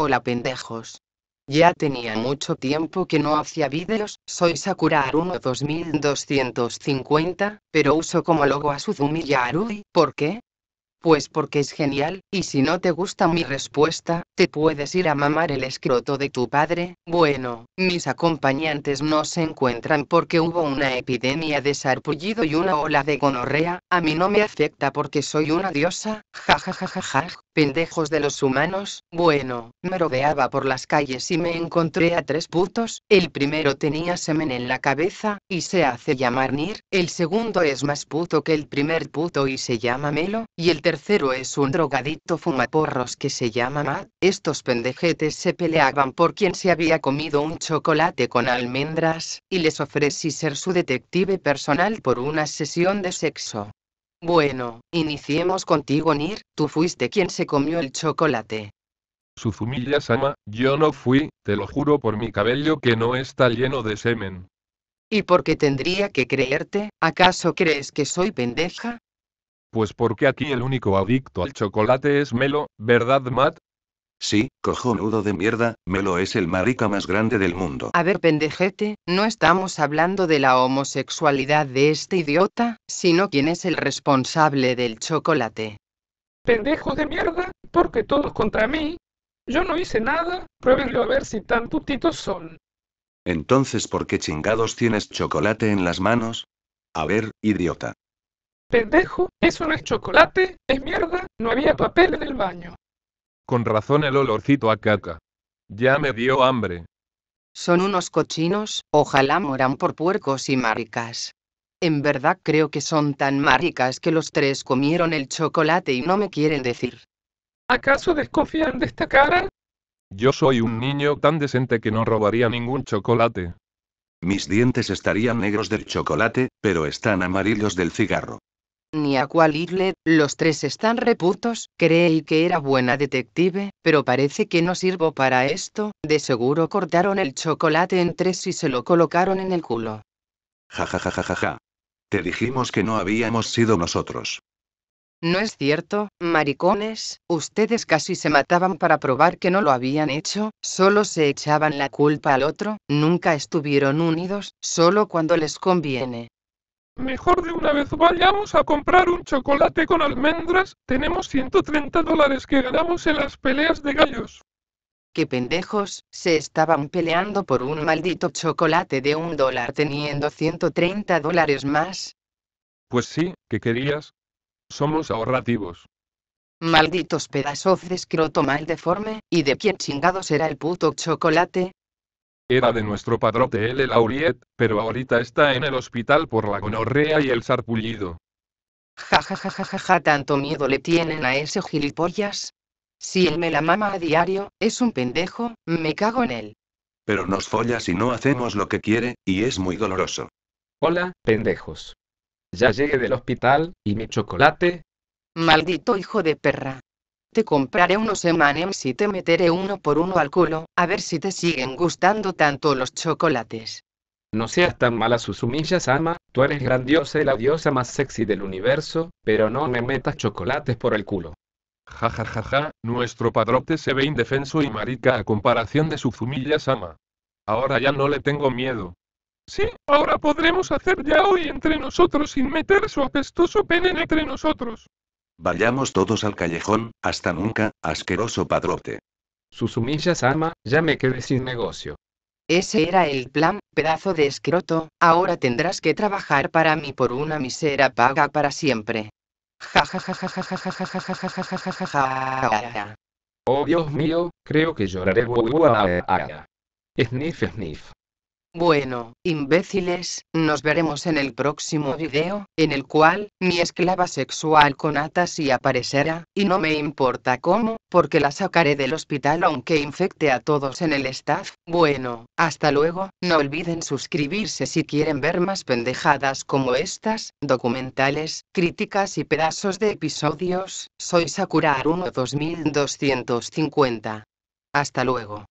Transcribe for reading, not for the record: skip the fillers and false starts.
Hola pendejos. Ya tenía mucho tiempo que no hacía vídeos, soy Sakura Haruno 2250, pero uso como logo a Suzumi Yarui, ¿por qué? Pues porque es genial, y si no te gusta mi respuesta, te puedes ir a mamar el escroto de tu padre. Bueno, mis acompañantes no se encuentran porque hubo una epidemia de sarpullido y una ola de gonorrea. A mí no me afecta porque soy una diosa, jajajajaja, pendejos de los humanos. Bueno, me rodeaba por las calles y me encontré a tres putos. El primero tenía semen en la cabeza, y se hace llamar Nir. El segundo es más puto que el primer puto y se llama Melo, y el tercero es un drogadicto fumaporros que se llama Matt. Estos pendejetes se peleaban por quién se había comido un chocolate con almendras, y les ofrecí ser su detective personal por una sesión de sexo. Bueno, iniciemos contigo Nir, tú fuiste quien se comió el chocolate. Suzumiya-sama, yo no fui, te lo juro por mi cabello que no está lleno de semen. ¿Y por qué tendría que creerte? ¿Acaso crees que soy pendeja? Pues porque aquí el único adicto al chocolate es Melo, ¿verdad Matt? Sí, cojonudo de mierda, Melo es el marica más grande del mundo. A ver pendejete, no estamos hablando de la homosexualidad de este idiota, sino quién es el responsable del chocolate. Pendejos de mierda, porque todos contra mí. Yo no hice nada, pruébenlo a ver si tan putitos son. Entonces, ¿por qué chingados tienes chocolate en las manos? A ver, idiota. Pendejo, eso no es chocolate, es mierda, no había papel en el baño. Con razón el olorcito a caca. Ya me dio hambre. Son unos cochinos, ojalá moran por puercos y maricas. En verdad creo que son tan maricas que los tres comieron el chocolate y no me quieren decir. ¿Acaso desconfían de esta cara? Yo soy un niño tan decente que no robaría ningún chocolate. Mis dientes estarían negros del chocolate, pero están amarillos del cigarro. Ni a cuál irle, los tres están reputos. Creí que era buena detective, pero parece que no sirvo para esto. De seguro cortaron el chocolate en tres y se lo colocaron en el culo. Ja ja ja ja ja ja. Te dijimos que no habíamos sido nosotros. No es cierto, maricones, ustedes casi se mataban para probar que no lo habían hecho, solo se echaban la culpa al otro, nunca estuvieron unidos, solo cuando les conviene. Mejor de una vez vayamos a comprar un chocolate con almendras, tenemos $130 que ganamos en las peleas de gallos. ¡Qué pendejos! Se estaban peleando por un maldito chocolate de $1 teniendo $130 más. Pues sí, ¿qué querías? Somos ahorrativos. Malditos pedazos de escroto mal deforme, ¿y de quién chingados era el puto chocolate? Era de nuestro padrote L. Lauriet, pero ahorita está en el hospital por la gonorrea y el sarpullido. Ja ja ja ja ja ja, tanto miedo le tienen a ese gilipollas. Si él me la mama a diario, es un pendejo, me cago en él. Pero nos folla si no hacemos lo que quiere, y es muy doloroso. Hola, pendejos. Ya llegué del hospital, ¿y mi chocolate? Maldito hijo de perra. Te compraré unos M&M's y te meteré uno por uno al culo, a ver si te siguen gustando tanto los chocolates. No seas tan mala Suzumiya-sama, tú eres grandiosa y la diosa más sexy del universo, pero no me metas chocolates por el culo. Ja ja ja ja, nuestro padrote se ve indefenso y marica a comparación de Suzumiya-sama. Ahora ya no le tengo miedo. Sí, ahora podremos hacer ya hoy entre nosotros sin meter su apestoso pene entre nosotros. Vayamos todos al callejón, hasta nunca, asqueroso padrote. Suzumiya-sama, ya me quedé sin negocio. Ese era el plan, pedazo de escroto, ahora tendrás que trabajar para mí por una misera paga para siempre. Ja ja ja ja ja ja ja ja ja ja ja ja ja ja ja. Oh Dios mío, creo que lloraré. Sniff sniff. Bueno, imbéciles, nos veremos en el próximo video, en el cual, mi esclava sexual con Atashi aparecerá, y no me importa cómo, porque la sacaré del hospital aunque infecte a todos en el staff. Bueno, hasta luego, no olviden suscribirse si quieren ver más pendejadas como estas, documentales, críticas y pedazos de episodios. Soy Sakura Haruno 2250. Hasta luego.